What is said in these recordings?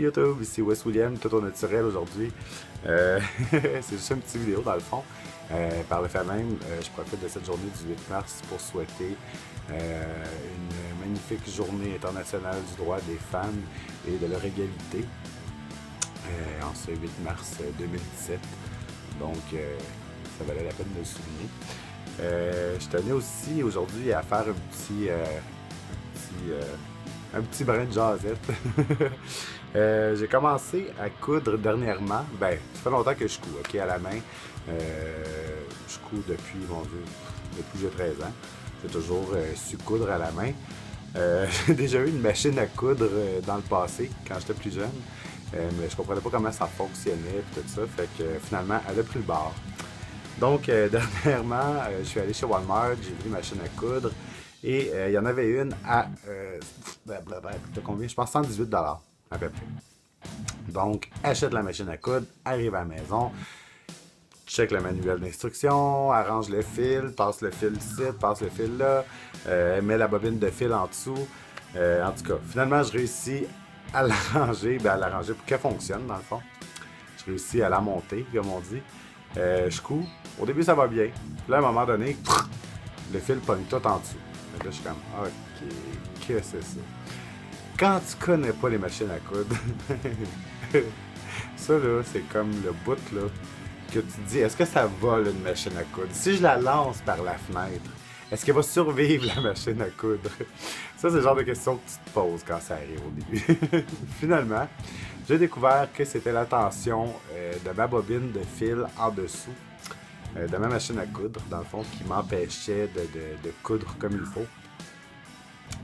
YouTube, ici Wes William, tout au naturel aujourd'hui. C'est juste une petite vidéo dans le fond. Par le fait même, je profite de cette journée du 8 mars pour souhaiter une magnifique journée internationale du droit des femmes et de leur égalité en ce 8 mars 2017. Donc, ça valait la peine de le souligner. Je tenais aussi aujourd'hui à faire un petit brin de jasette. J'ai commencé à coudre dernièrement. Ben, ça fait longtemps que je couds, ok, à la main. Je couds depuis, mon Dieu, depuis que j'ai 13 ans. J'ai toujours su coudre à la main. J'ai déjà eu une machine à coudre dans le passé, quand j'étais plus jeune. Mais je comprenais pas comment ça fonctionnait et tout ça. Fait que finalement, elle a pris le bord. Donc, dernièrement, je suis allé chez Walmart, j'ai vu une machine à coudre. Et il y en avait une à, combien? Je pense 118 $ à peu près. Donc, achète la machine à coudre, arrive à la maison, check le manuel d'instruction, arrange le fil, passe le fil ici, passe le fil là, mets la bobine de fil en dessous. En tout cas, finalement, je réussis à l'arranger, pour qu'elle fonctionne dans le fond. Je réussis à la monter, comme on dit. Je couds. Au début, ça va bien. Puis là, à un moment donné, le fil pogne tout en dessous. Là, je suis comme, OK, qu'est-ce que c'est ça? Quand tu connais pas les machines à coudre, ça, là, c'est comme le bout, là, que tu te dis, est-ce que ça vole une machine à coudre? Si je la lance par la fenêtre, est-ce qu'elle va survivre la machine à coudre? Ça, c'est le genre de questions que tu te poses quand ça arrive au début. Finalement, j'ai découvert que c'était la tension de ma bobine de fil en dessous de ma machine à coudre, dans le fond, qui m'empêchait de coudre comme il faut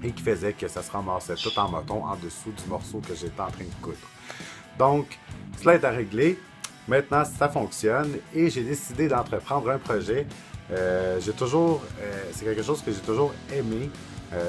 et qui faisait que ça se ramassait tout en moton en dessous du morceau que j'étais en train de coudre. Donc, cela est à régler. Maintenant, ça fonctionne et j'ai décidé d'entreprendre un projet. C'est quelque chose que j'ai toujours aimé.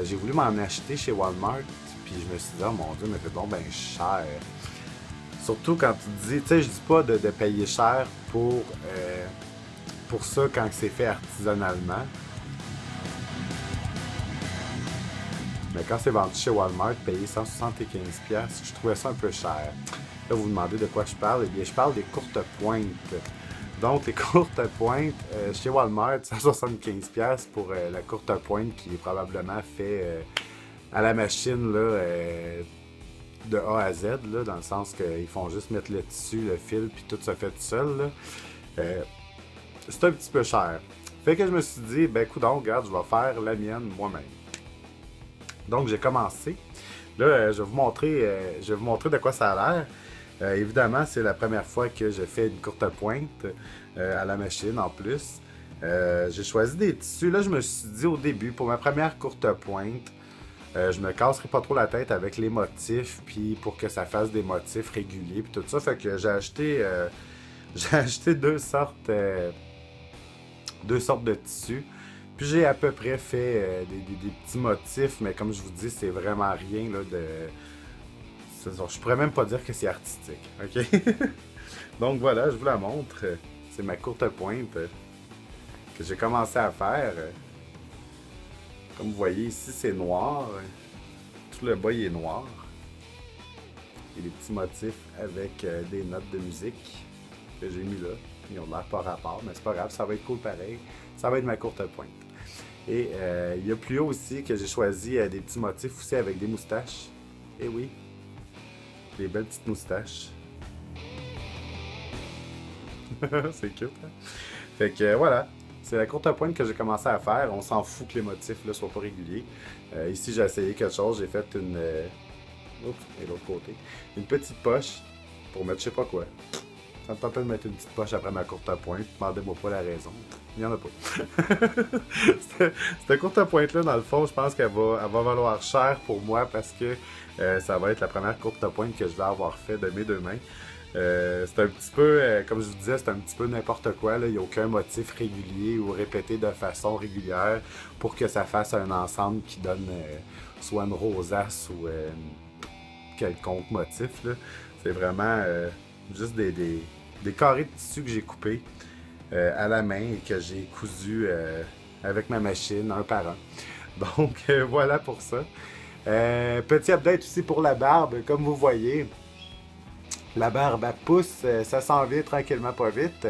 J'ai voulu m'en acheter chez Walmart, puis je me suis dit, oh mon Dieu, mais c'est bon ben cher. Surtout quand tu te dis, tu sais, je dis pas de payer cher pour ça quand c'est fait artisanalement. Mais quand c'est vendu chez Walmart, payer 175$, je trouvais ça un peu cher. Là, vous vous demandez de quoi je parle? Eh bien, je parle des courtes pointes. Donc, les courtes pointes, chez Walmart, 175$ pour la courte pointe qui est probablement fait à la machine là, de A à Z, là, dans le sens qu'ils font juste mettre le tissu, le fil, puis tout se fait tout seul. Là. C'est un petit peu cher. Fait que je me suis dit, ben coudonc, regarde, je vais faire la mienne moi-même. Donc j'ai commencé. Là, je vais vous montrer de quoi ça a l'air. Évidemment, c'est la première fois que je fais une courte pointe à la machine en plus. J'ai choisi des tissus. Là, je me suis dit au début, pour ma première courte pointe, je me casserai pas trop la tête avec les motifs, puis pour que ça fasse des motifs réguliers, puis tout ça. Fait que j'ai acheté deux sortes de tissus. Puis j'ai à peu près fait des petits motifs, mais comme je vous dis, c'est vraiment rien là, de... Je pourrais même pas dire que c'est artistique, ok? Donc voilà, je vous la montre. C'est ma courte pointe que j'ai commencé à faire. Comme vous voyez ici, c'est noir. Tout le bas il est noir. Et des petits motifs avec des notes de musique que j'ai mis là. Ils ont l'air pas rapport, mais c'est pas grave, ça va être cool pareil. Ça va être ma courte pointe. Et il y a plus haut aussi que j'ai choisi des petits motifs aussi avec des moustaches. Et oui, des belles petites moustaches. C'est cute, hein? Fait que voilà, c'est la courte pointe que j'ai commencé à faire. On s'en fout que les motifs là soient pas réguliers. Ici, j'ai essayé quelque chose. J'ai fait une... Oups, et l'autre côté. Une petite poche pour mettre je sais pas quoi. Ça me tentait de mettre une petite poche après ma courte pointe. Demandez-moi pas la raison. Il n'y en a pas. Cette courte pointe-là, dans le fond, je pense qu'elle va valoir cher pour moi parce que ça va être la première courte pointe que je vais avoir fait de mes deux mains. C'est un petit peu, comme je vous disais, c'est un petit peu n'importe quoi. Là. Il n'y a aucun motif régulier ou répété de façon régulière pour que ça fasse un ensemble qui donne soit une rosace ou quelconque motif. C'est vraiment juste des carrés de tissu que j'ai coupés à la main et que j'ai cousu avec ma machine un par un. Donc voilà pour ça. Petit update aussi pour la barbe, comme vous voyez. La barbe, elle pousse, ça s'en vient tranquillement pas vite.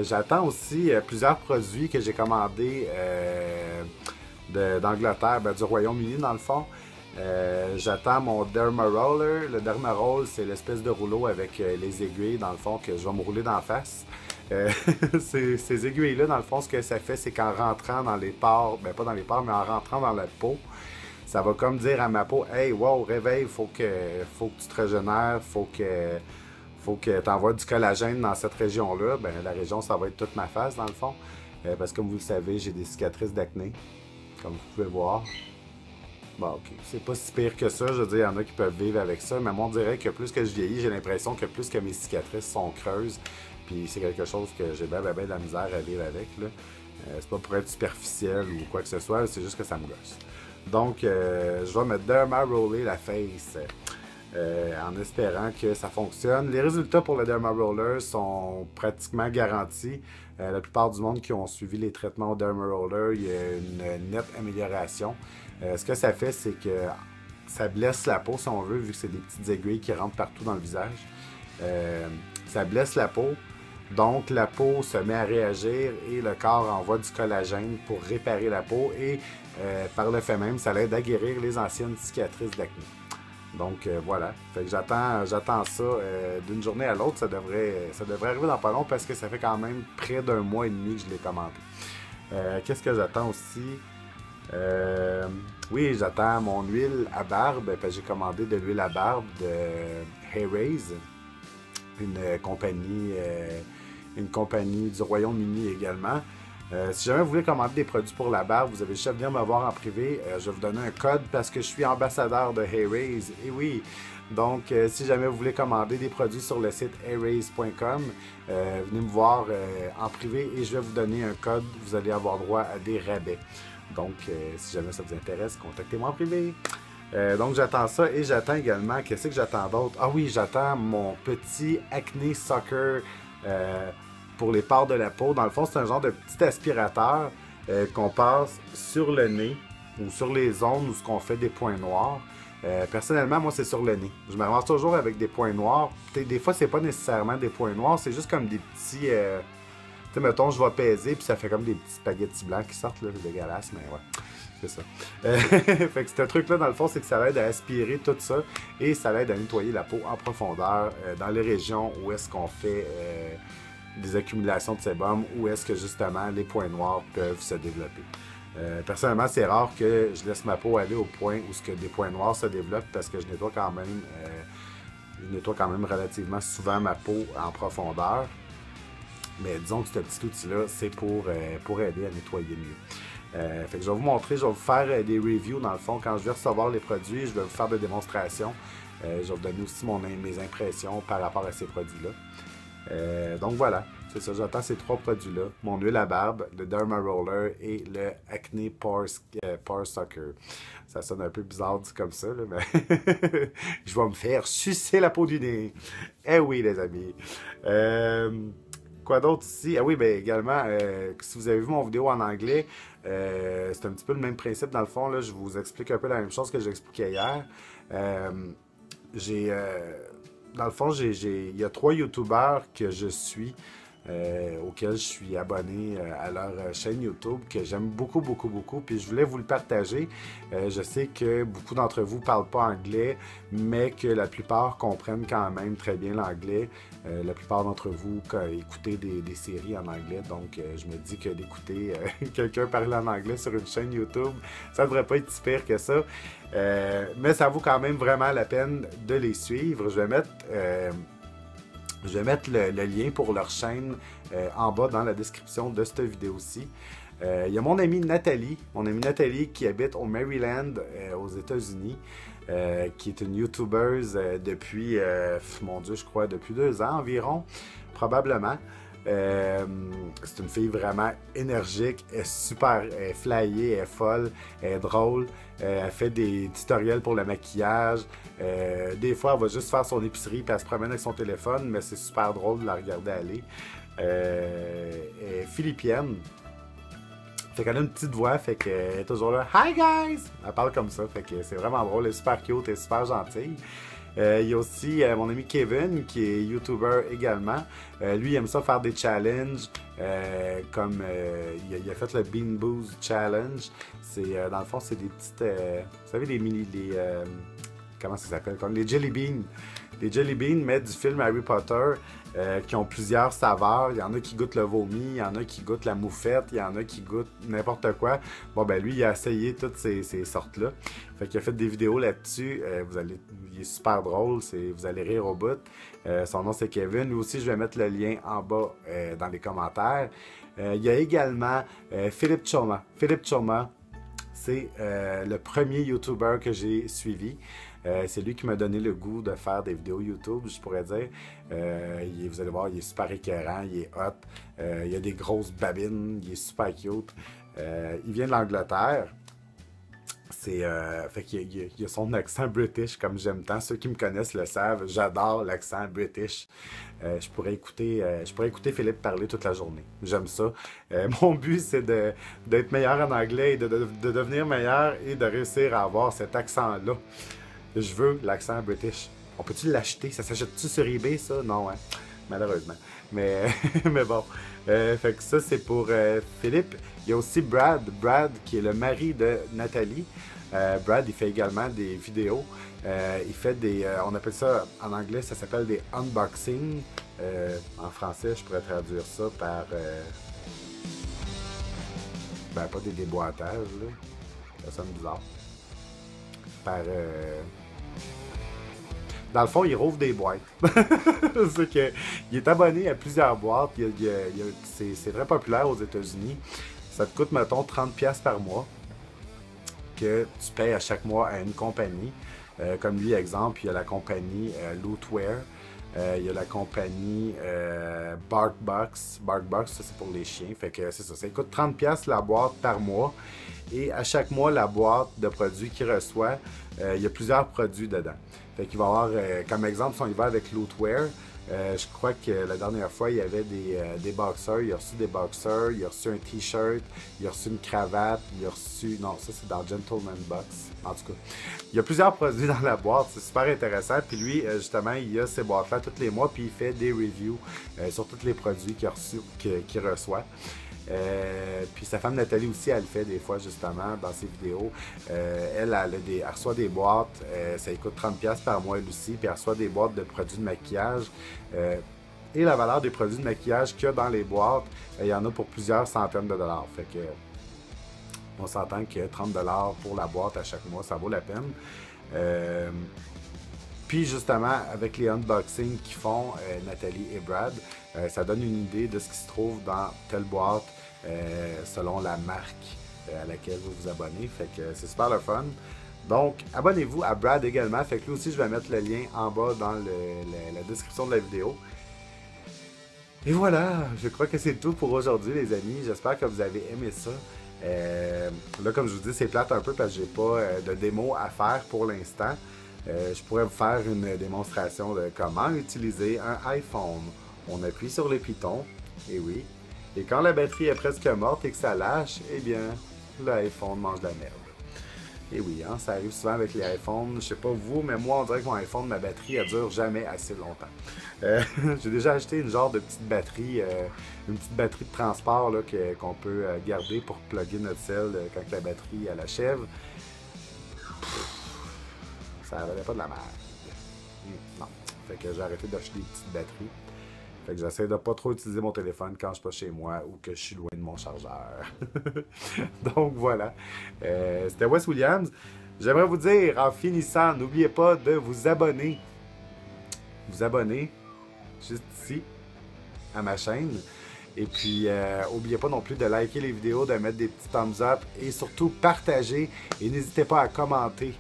J'attends aussi plusieurs produits que j'ai commandés d'Angleterre, ben, du Royaume-Uni dans le fond. J'attends mon Derma Roller. Le Derma Roll, c'est l'espèce de rouleau avec les aiguilles, dans le fond, que je vais me rouler d'en face. Euh, ces aiguilles-là, dans le fond, ce que ça fait, c'est qu'en rentrant dans les pores, ben pas dans les pores, mais en rentrant dans la peau, ça va comme dire à ma peau, hey, wow, réveille, faut que tu te régénères, faut que tu envoies du collagène dans cette région-là. Ben, la région, ça va être toute ma face, dans le fond. Parce que comme vous le savez, j'ai des cicatrices d'acné, comme vous pouvez voir. Bon, ok. C'est pas si pire que ça. Je veux dire, il y en a qui peuvent vivre avec ça. Mais moi, on dirait que plus que je vieillis, j'ai l'impression que plus que mes cicatrices sont creuses. Puis c'est quelque chose que j'ai bien de la misère à vivre avec, là. C'est pas pour être superficiel ou quoi que ce soit, c'est juste que ça me gosse. Donc, je vais me Derma Roller la face en espérant que ça fonctionne. Les résultats pour le Derma Roller sont pratiquement garantis. La plupart du monde qui ont suivi les traitements au Derma Roller, il y a une nette amélioration. Ce que ça fait, c'est que ça blesse la peau, si on veut, vu que c'est des petites aiguilles qui rentrent partout dans le visage. Ça blesse la peau. Donc, la peau se met à réagir et le corps envoie du collagène pour réparer la peau et par le fait même, ça l'aide à guérir les anciennes cicatrices d'acné. Donc, voilà. Fait que j'attends ça d'une journée à l'autre. Ça devrait arriver dans pas long parce que ça fait quand même près d'un mois et demi que je l'ai commandé. Qu'est-ce que j'attends aussi? Oui, j'attends mon huile à barbe. J'ai commandé de l'huile à barbe de Hayraise, une compagnie du Royaume-Uni également. Si jamais vous voulez commander des produits pour la barbe, vous avez juste à venir me voir en privé. Je vais vous donner un code parce que je suis ambassadeur de Hayraise. Et oui, donc si jamais vous voulez commander des produits sur le site hayraise.com, venez me voir en privé et je vais vous donner un code. Vous allez avoir droit à des rabais. Donc, si jamais ça vous intéresse, contactez-moi en privé. Donc, j'attends ça et j'attends également, qu'est-ce que j'attends d'autre? Ah oui, j'attends mon petit Acne Sucker pour les pores de la peau. Dans le fond, c'est un genre de petit aspirateur qu'on passe sur le nez ou sur les zones où on fait des points noirs. Personnellement, moi, c'est sur le nez. Je me ramasse toujours avec des points noirs. Des fois, c'est pas nécessairement des points noirs, c'est juste comme des petits... tu sais, mettons, je vais peser, puis ça fait comme des petits spaghettis blancs qui sortent, là, c'est dégueulasse, mais ouais, c'est ça. Fait que ce truc-là, dans le fond, c'est que ça aide à aspirer tout ça, et ça aide à nettoyer la peau en profondeur dans les régions où est-ce qu'on fait des accumulations de sébum, où est-ce que, justement, les points noirs peuvent se développer. Personnellement, c'est rare que je laisse ma peau aller au point où ce que des points noirs se développent, parce que je nettoie quand même relativement souvent ma peau en profondeur. Mais disons que ce petit outil-là, c'est pour aider à nettoyer mieux. Fait que je vais vous montrer, je vais vous faire des reviews dans le fond. Quand je vais recevoir les produits, je vais vous faire des démonstrations. Je vais vous donner aussi mes impressions par rapport à ces produits-là. Donc voilà, c'est ça, j'attends ces trois produits-là. Mon huile à barbe, le Derma Roller et le Acne Pore Sucker. Ça sonne un peu bizarre dit comme ça, là, mais je vais me faire sucer la peau du nez. Eh oui, les amis. Quoi d'autre ici? Ah oui, ben également, si vous avez vu mon vidéo en anglais, c'est un petit peu le même principe dans le fond. Là, je vous explique un peu la même chose que j'expliquais hier. Dans le fond, il y a 3 YouTubers que je suis, auxquels je suis abonné à leur chaîne YouTube, que j'aime beaucoup, beaucoup, beaucoup. Puis je voulais vous le partager. Je sais que beaucoup d'entre vous ne parlent pas anglais, mais que la plupart comprennent quand même très bien l'anglais. La plupart d'entre vous écoutez des séries en anglais, donc je me dis que d'écouter quelqu'un parler en anglais sur une chaîne YouTube, ça ne devrait pas être si pire que ça. Mais ça vaut quand même vraiment la peine de les suivre. Je vais mettre le lien pour leur chaîne en bas dans la description de cette vidéo-ci. Il y a mon amie Nathalie qui habite au Maryland, aux États-Unis, qui est une YouTubeuse depuis, mon Dieu, je crois, depuis 2 ans environ, probablement. C'est une fille vraiment énergique, elle est super, elle est flyée, elle est folle, elle est drôle, elle fait des tutoriels pour le maquillage. Des fois, elle va juste faire son épicerie et elle se promène avec son téléphone, mais c'est super drôle de la regarder aller. Elle est philippienne. Fait qu'elle a une petite voix, fait qu'elle est toujours là. Hi guys! Elle parle comme ça, fait que c'est vraiment drôle, elle est super cute, elle est super gentille. Il y a aussi mon ami Kevin, qui est YouTuber également. Lui, il aime ça faire des challenges, comme il a fait le Bean Boost Challenge. Dans le fond, c'est des petites... vous savez, les mini... comment ça s'appelle? Comme les Jelly Beans. Les Jelly Beans, mais du film Harry Potter, qui ont plusieurs saveurs. Il y en a qui goûtent le vomi, il y en a qui goûtent la moufette, il y en a qui goûtent n'importe quoi. Bon, ben lui, il a essayé toutes ces sortes-là. Fait qu'il a fait des vidéos là-dessus. Il est super drôle, vous allez rire au bout. Son nom, c'est Kevin. Lui aussi, je vais mettre le lien en bas dans les commentaires. Il y a également Philippe Choma. Philippe Choma, c'est le premier YouTuber que j'ai suivi. C'est lui qui m'a donné le goût de faire des vidéos YouTube, je pourrais dire. Vous allez voir, il est super écœurant, il est hot, il a des grosses babines, il est super cute. Il vient de l'Angleterre. Fait qu'il a son accent british, comme j'aime tant. Ceux qui me connaissent le savent, j'adore l'accent british. Je pourrais écouter Philippe parler toute la journée. J'aime ça. Mon but, c'est d'être meilleur en anglais et de devenir meilleur et de réussir à avoir cet accent-là. Je veux l'accent british. On peut-tu l'acheter? Ça s'achète-tu sur eBay, ça? Non, hein? Malheureusement. Mais, mais bon. Fait que ça, c'est pour Philippe. Il y a aussi Brad. Brad, qui est le mari de Nathalie. Brad, il fait également des vidéos. Il fait on appelle ça, en anglais, ça s'appelle des unboxings. En français, je pourrais traduire ça par... ben, pas des déboîtages, là. Ça sonne bizarre. Par... Dans le fond, il rouvre des boîtes. C'est que, il est abonné à plusieurs boîtes. C'est très populaire aux États-Unis. Ça te coûte, mettons, 30$ par mois que tu payes à chaque mois à une compagnie. Comme lui, exemple, il y a la compagnie Lootwear. Il y a la compagnie BarkBox. BarkBox, ça c'est pour les chiens. Fait que c'est ça. Ça coûte 30$ la boîte par mois. Et à chaque mois, la boîte de produits qu'il reçoit, il y a plusieurs produits dedans. Fait qu'il va avoir, comme exemple, si on y va avec Lootwear, je crois que la dernière fois, il y avait des boxers. Il a reçu des boxers, il a reçu un t-shirt, il a reçu une cravate, il a reçu... Non, ça c'est dans Gentleman Box. En tout cas, il y a plusieurs produits dans la boîte. C'est super intéressant. Puis lui, justement, il a ces boîtes-là tous les mois, puis il fait des reviews sur tous les produits qu'il reçoit. Puis sa femme Nathalie aussi, elle le fait des fois justement dans ses vidéos. Elle reçoit des boîtes, ça coûte 30$ par mois elle aussi, puis elle reçoit des boîtes de produits de maquillage. Et la valeur des produits de maquillage qu'il y a dans les boîtes, il y en a pour plusieurs centaines de dollars. Fait que on s'entend que 30$ pour la boîte à chaque mois, ça vaut la peine. Puis justement, avec les unboxings qu'ils font, Nathalie et Brad, ça donne une idée de ce qui se trouve dans telle boîte selon la marque à laquelle vous vous abonnez. Fait que c'est super le fun. Donc, abonnez-vous à Brad également. Fait que lui aussi, je vais mettre le lien en bas dans la description de la vidéo. Et voilà, je crois que c'est tout pour aujourd'hui, les amis. J'espère que vous avez aimé ça. Là, comme je vous dis, c'est plate un peu parce que j'ai pas de démo à faire pour l'instant. Je pourrais vous faire une démonstration de comment utiliser un iPhone. On appuie sur le piton, et oui. Et quand la batterie est presque morte et que ça lâche, eh bien, l'iPhone mange de la merde. Et oui, hein, ça arrive souvent avec les iPhones. Je sais pas vous, mais moi, on dirait que mon iPhone, ma batterie, elle dure jamais assez longtemps. J'ai déjà acheté une genre de petite batterie, une petite batterie de transport qu'on peut garder pour plugger notre cell quand la batterie elle achève. Ça valait pas de la merde. Non. Fait que j'ai arrêté d'acheter des petites batteries. Fait que j'essaie de pas trop utiliser mon téléphone quand je suis pas chez moi ou que je suis loin de mon chargeur. Donc voilà. C'était Wes Williams. J'aimerais vous dire, en finissant, n'oubliez pas de vous abonner. Vous abonner, juste ici, à ma chaîne. Et puis, n'oubliez pas non plus de liker les vidéos, de mettre des petits thumbs up et surtout partager. Et n'hésitez pas à commenter.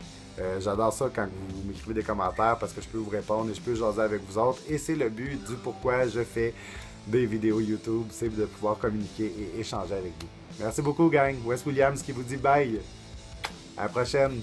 J'adore ça quand vous m'écrivez des commentaires parce que je peux vous répondre et je peux jaser avec vous autres. Et c'est le but du pourquoi je fais des vidéos YouTube, c'est de pouvoir communiquer et échanger avec vous. Merci beaucoup, gang. Wes Williams qui vous dit bye. À la prochaine.